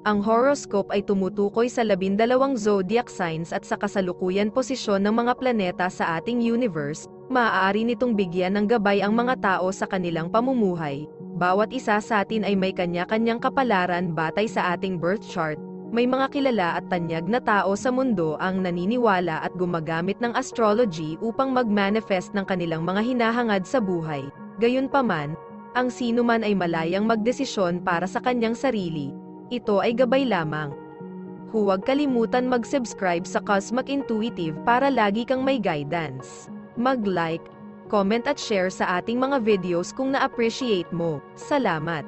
Ang horoscope ay tumutukoy sa 12 zodiac signs at sa kasalukuyan posisyon ng mga planeta sa ating universe. Maaari nitong bigyan ng gabay ang mga tao sa kanilang pamumuhay. Bawat isa sa atin ay may kanya-kanyang kapalaran batay sa ating birth chart. May mga kilala at tanyag na tao sa mundo ang naniniwala at gumagamit ng astrology upang mag-manifest ng kanilang mga hinahangad sa buhay. Gayunpaman, ang sinuman ay malayang magdesisyon para sa kanyang sarili. Ito ay gabay lamang. Huwag kalimutan mag-subscribe sa Cosmic Intuitive para lagi kang may guidance. Mag-like, comment at share sa ating mga videos kung na-appreciate mo. Salamat!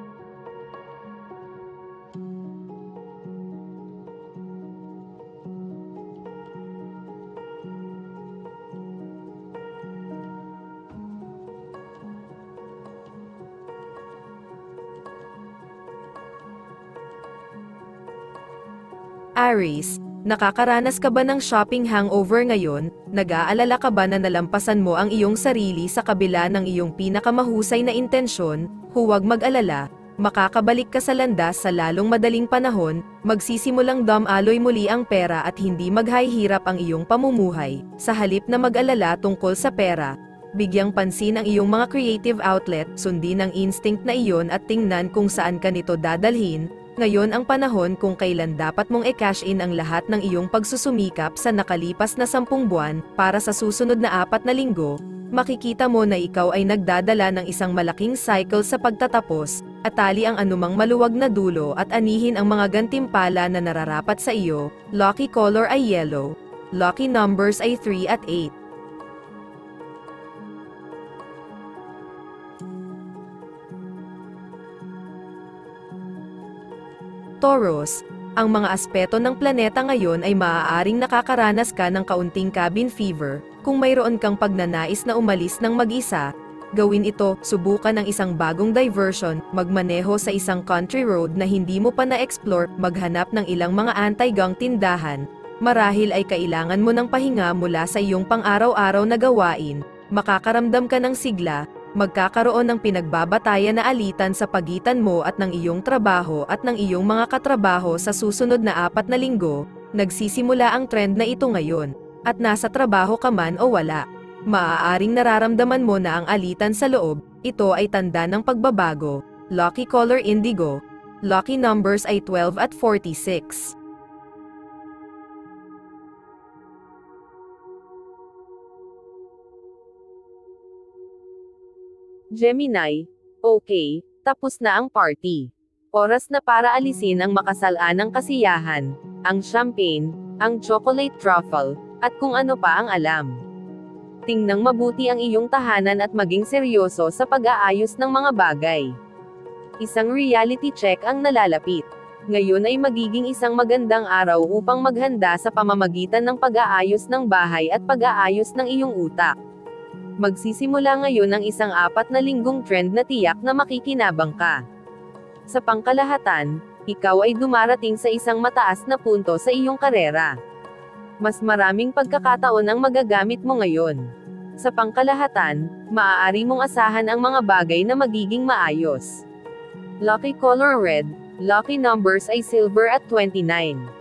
Aries, nakakaranas ka ba ng shopping hangover ngayon? Nag-aalala ka ba na nalampasan mo ang iyong sarili sa kabila ng iyong pinakamahusay na intensyon? Huwag mag-alala, makakabalik ka sa landas sa lalong madaling panahon, magsisimulang dumaloy muli ang pera at hindi maghahirap ang iyong pamumuhay. Sa halip na mag-alala tungkol sa pera, bigyang pansin ang iyong mga creative outlet, sundin ang instinct na iyon at tingnan kung saan ka nito dadalhin. Ngayon ang panahon kung kailan dapat mong i-cash in ang lahat ng iyong pagsusumikap sa nakalipas na 10 buwan. Para sa susunod na 4 na linggo, makikita mo na ikaw ay nagdadala ng isang malaking cycle sa pagtatapos, atali ang anumang maluwag na dulo at anihin ang mga gantimpala na nararapat sa iyo. Lucky color ay yellow. Lucky numbers ay 3 at 8. Taurus, ang mga aspeto ng planeta ngayon ay maaaring nakakaranas ka ng kaunting cabin fever. Kung mayroon kang pagnanais na umalis ng mag-isa, gawin ito. Subukan ang isang bagong diversion, magmaneho sa isang country road na hindi mo pa na-explore, maghanap ng ilang mga anti-gang tindahan. Marahil ay kailangan mo ng pahinga mula sa iyong pang-araw-araw na gawain, makakaramdam ka ng sigla. Magkakaroon ng pinagbabatayan na alitan sa pagitan mo at ng iyong trabaho at ng iyong mga katrabaho sa susunod na 4 na linggo. Nagsisimula ang trend na ito ngayon, at nasa trabaho ka man o wala. Maaaring nararamdaman mo na ang alitan sa loob. Ito ay tanda ng pagbabago. Lucky color indigo. Lucky numbers ay 12 at 46. Gemini, okay, tapos na ang party. Oras na para alisin ang makasalanang kasiyahan, ang champagne, ang chocolate truffle, at kung ano pa ang alam. Tingnang mabuti ang iyong tahanan at maging seryoso sa pag-aayos ng mga bagay. Isang reality check ang nalalapit. Ngayon ay magiging isang magandang araw upang maghanda sa pamamagitan ng pag-aayos ng bahay at pag-aayos ng iyong utak. Magsisimula ngayon ang isang 4 na linggong trend na tiyak na makikinabang ka. Sa pangkalahatan, ikaw ay dumarating sa isang mataas na punto sa iyong karera. Mas maraming pagkakataon ang magagamit mo ngayon. Sa pangkalahatan, maaari mong asahan ang mga bagay na magiging maayos. Lucky color red, lucky numbers ay silver at 29.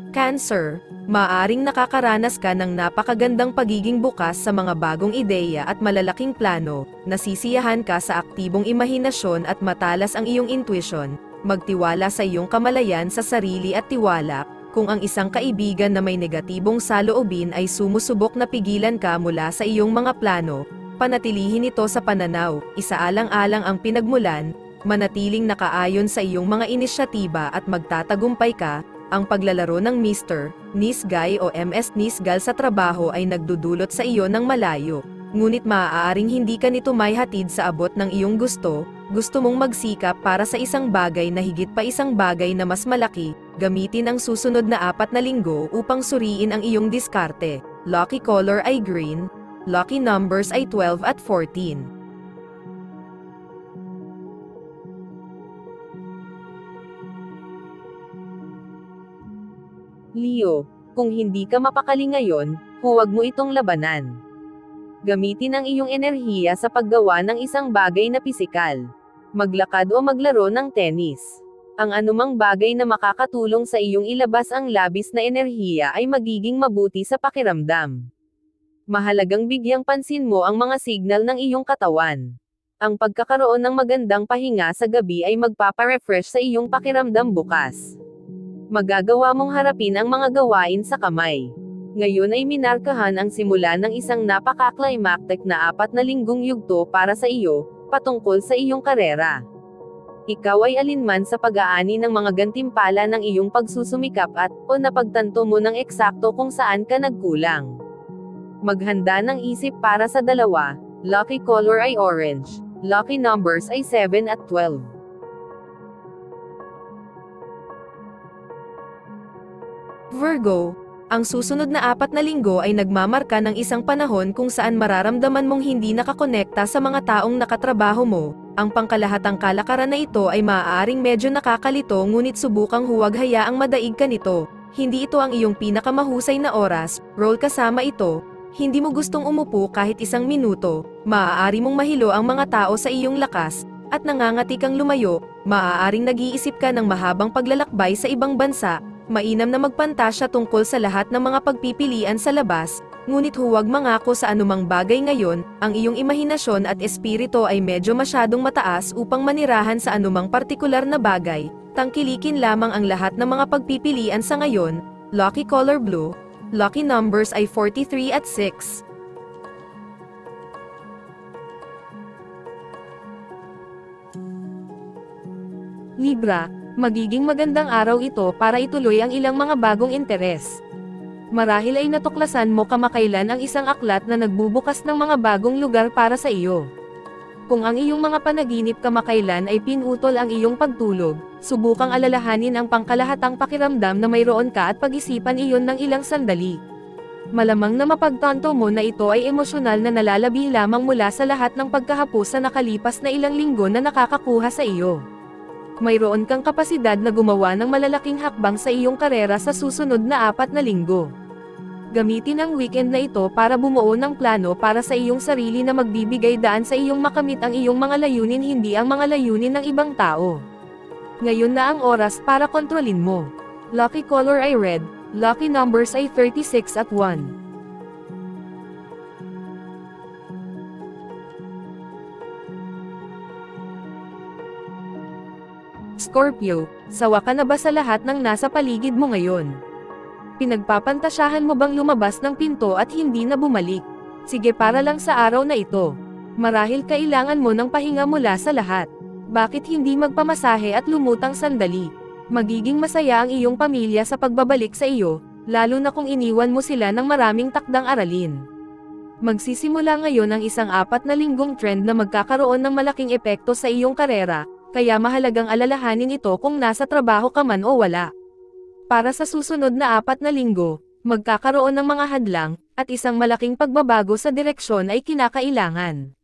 Cancer, maaring nakakaranas ka ng napakagandang pagiging bukas sa mga bagong ideya at malalaking plano. Nasisiyahan ka sa aktibong imahinasyon at matalas ang iyong intuition. Magtiwala sa iyong kamalayan sa sarili at tiwala. Kung ang isang kaibigan na may negatibong saloobin ay sumusubok na pigilan ka mula sa iyong mga plano, panatilihin ito sa pananaw. Isaalang-alang ang pinagmulan, manatiling nakaayon sa iyong mga inisyatiba at magtatagumpay ka. Ang paglalaro ng Mr. Nice Guy o Ms. Nice Gal sa trabaho ay nagdudulot sa iyo ng malayo. Ngunit maaaring hindi ka nito may hatid sa abot ng iyong gusto. Gusto mong magsikap para sa isang bagay na higit pa isang bagay na mas malaki. Gamitin ang susunod na 4 na linggo upang suriin ang iyong diskarte. Lucky color ay green. Lucky numbers ay 12 at 14. Leo, kung hindi ka mapakali ngayon, huwag mo itong labanan. Gamitin ang iyong enerhiya sa paggawa ng isang bagay na pisikal. Maglakad o maglaro ng tennis. Ang anumang bagay na makakatulong sa iyong ilabas ang labis na enerhiya ay magiging mabuti sa pakiramdam. Mahalagang bigyang pansin mo ang mga signal ng iyong katawan. Ang pagkakaroon ng magandang pahinga sa gabi ay magpapa-refresh sa iyong pakiramdam bukas. Magagawa mong harapin ang mga gawain sa kamay. Ngayon ay minarkahan ang simula ng isang napaka-climactic na 4 na linggong yugto para sa iyo, patungkol sa iyong karera. Ikaw ay alinman sa pag-aani ng mga gantimpala ng iyong pagsusumikap o napagtanto mo ng eksakto kung saan ka nagkulang. Maghanda ng isip para sa dalawa. Lucky color ay orange. Lucky numbers ay 7 at 12. Virgo, ang susunod na 4 na linggo ay nagmamarka ng isang panahon kung saan mararamdaman mong hindi nakakonekta sa mga taong nakatrabaho mo. Ang pangkalahatang kalakaran na ito ay maaaring medyo nakakalito, ngunit subukang huwag hayaang madaig ka nito. Hindi ito ang iyong pinakamahusay na oras, roll kasama ito. Hindi mo gustong umupo kahit isang minuto, maaari mong mahilo ang mga tao sa iyong lakas, at nangangati kang lumayo, maaaring nag-iisip ka ng mahabang paglalakbay sa ibang bansa. Mainam na magpantasya tungkol sa lahat ng mga pagpipilian sa labas, ngunit huwag mangako sa anumang bagay ngayon. Ang iyong imahinasyon at espiritu ay medyo masyadong mataas upang manirahan sa anumang partikular na bagay. Tangkilikin lamang ang lahat ng mga pagpipilian sa ngayon. Lucky color blue. Lucky numbers ay 43 at 6. Libra, magiging magandang araw ito para ituloy ang ilang mga bagong interes. Marahil ay natuklasan mo kamakailan ang isang aklat na nagbubukas ng mga bagong lugar para sa iyo. Kung ang iyong mga panaginip kamakailan ay pinutol ang iyong pagtulog, subukang alalahanin ang pangkalahatang pakiramdam na mayroon ka at pag-isipan iyon ng ilang sandali. Malamang na mapagtanto mo na ito ay emosyonal na nalalabi lamang mula sa lahat ng pagkahapos sa nakalipas na ilang linggo na nakakakuha sa iyo. Mayroon kang kapasidad na gumawa ng malalaking hakbang sa iyong karera sa susunod na 4 na linggo. Gamitin ang weekend na ito para bumuo ng plano para sa iyong sarili na magbibigay daan sa iyong makamit ang iyong mga layunin, hindi ang mga layunin ng ibang tao. Ngayon na ang oras para kontrolin mo. Lucky color ay red. Lucky numbers ay 36 at 1. Scorpio, sawa ka na ba sa lahat ng nasa paligid mo ngayon? Pinagpapantasyahan mo bang lumabas ng pinto at hindi na bumalik? Sige, para lang sa araw na ito. Marahil kailangan mo ng pahinga mula sa lahat. Bakit hindi magpamasahe at lumutang sandali? Magiging masaya ang iyong pamilya sa pagbabalik sa iyo, lalo na kung iniwan mo sila ng maraming takdang aralin. Magsisimula ngayon ang isang 4 na linggong trend na magkakaroon ng malaking epekto sa iyong karera, kaya mahalagang alalahanin ito kung nasa trabaho ka man o wala. Para sa susunod na 4 na linggo, magkakaroon ng mga hadlang, at isang malaking pagbabago sa direksyon ay kinakailangan.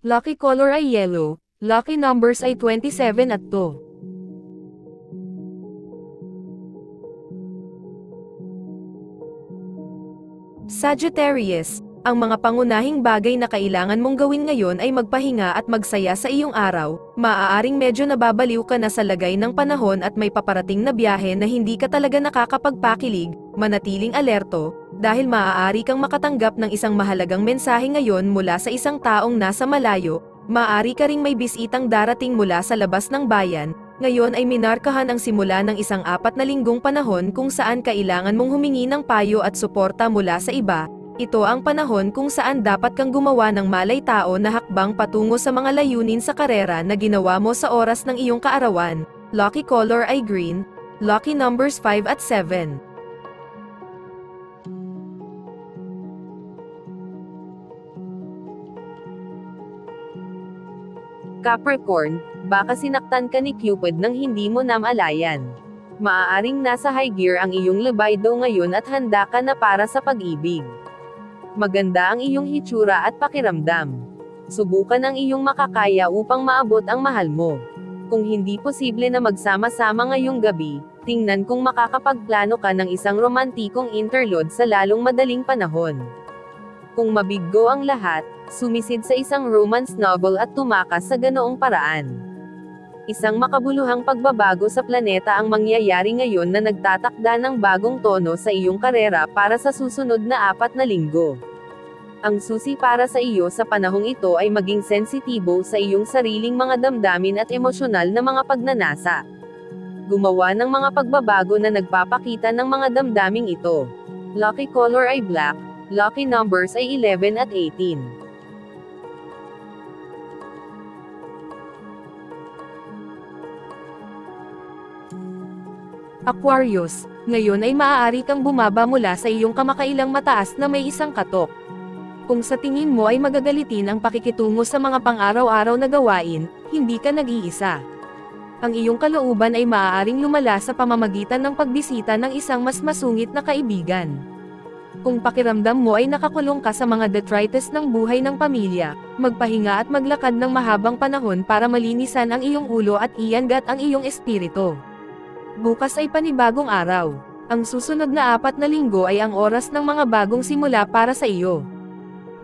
Lucky color ay yellow. Lucky numbers ay 27 at 2. Sagittarius, ang mga pangunahing bagay na kailangan mong gawin ngayon ay magpahinga at magsaya sa iyong araw. Maaaring medyo nababaliw ka na sa lagay ng panahon at may paparating na biyahe na hindi ka talaga nakakapagpakilig. Manatiling alerto, dahil maaari kang makatanggap ng isang mahalagang mensahe ngayon mula sa isang taong nasa malayo. Maaari ka ring may bisitang darating mula sa labas ng bayan. Ngayon ay minarkahan ang simula ng isang 4 na linggong panahon kung saan kailangan mong humingi ng payo at suporta mula sa iba. Ito ang panahon kung saan dapat kang gumawa ng malay-tao na hakbang patungo sa mga layunin sa karera na ginawa mo sa oras ng iyong kaarawan. Lucky color ay green. Lucky numbers 5 at 7. Capricorn, baka sinaktan ka ni Cupid nang hindi mo namalayan. Maaaring nasa high gear ang iyong libido ngayon at handa ka na para sa pag-ibig. Maganda ang iyong hitsura at pakiramdam. Subukan ang iyong makakaya upang maabot ang mahal mo. Kung hindi posible na magsama-sama ngayong gabi, tingnan kung makakapagplano ka ng isang romantikong interlude sa lalong madaling panahon. Kung mabiggo ang lahat, sumisid sa isang romance novel at tumakas sa ganoong paraan. Isang makabuluhang pagbabago sa planeta ang mangyayari ngayon na nagtatakda ng bagong tono sa iyong karera para sa susunod na 4 na linggo. Ang susi para sa iyo sa panahong ito ay maging sensitibo sa iyong sariling mga damdamin at emosyonal na mga pagnanasa. Gumawa ng mga pagbabago na nagpapakita ng mga damdaming ito. Lucky color ay black, lucky numbers ay 11 at 18. Aquarius, ngayon ay maaari kang bumaba mula sa iyong kamakailang mataas na may isang katok. Kung sa tingin mo ay magagalitin ang pakikitungo sa mga pang-araw-araw na gawain, hindi ka nag-iisa. Ang iyong kalooban ay maaaring lumala sa pamamagitan ng pagbisita ng isang mas masungit na kaibigan. Kung pakiramdam mo ay nakakulong ka sa mga detritus ng buhay ng pamilya, magpahinga at maglakad ng mahabang panahon para malinisan ang iyong ulo at iangat ang iyong espiritu. Bukas ay panibagong araw. Ang susunod na 4 na linggo ay ang oras ng mga bagong simula para sa iyo.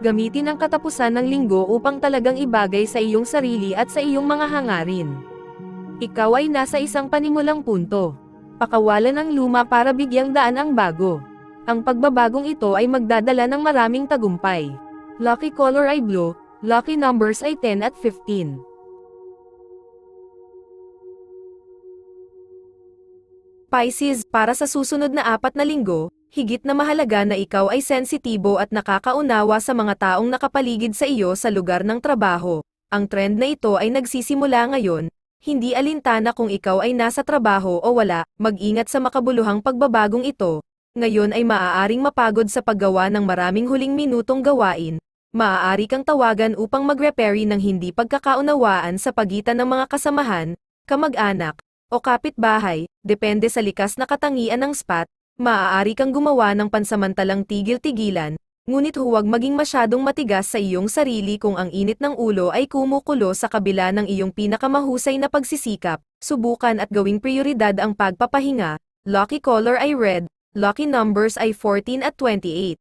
Gamitin ang katapusan ng linggo upang talagang ibagay sa iyong sarili at sa iyong mga hangarin. Ikaw ay nasa isang panimulang punto. Pakawalan ang luma para bigyang daan ang bago. Ang pagbabagong ito ay magdadala ng maraming tagumpay. Lucky color ay blue, lucky numbers ay 10 at 15. Pisces, para sa susunod na 4 na linggo, higit na mahalaga na ikaw ay sensitibo at nakakaunawa sa mga taong nakapaligid sa iyo sa lugar ng trabaho. Ang trend na ito ay nagsisimula ngayon, hindi alintana kung ikaw ay nasa trabaho o wala, mag-ingat sa makabuluhang pagbabagong ito. Ngayon ay maaaring mapagod sa paggawa ng maraming huling minutong gawain. Maaari kang tawagan upang mag-repair ng hindi pagkakaunawaan sa pagitan ng mga kasamahan, kamag-anak, o kapitbahay, depende sa likas na katangian ng spot. Maaari kang gumawa ng pansamantalang tigil-tigilan, ngunit huwag maging masyadong matigas sa iyong sarili kung ang init ng ulo ay kumukulo sa kabila ng iyong pinakamahusay na pagsisikap. Subukan at gawing prioridad ang pagpapahinga. Lucky color ay red, lucky numbers ay 14 at 28.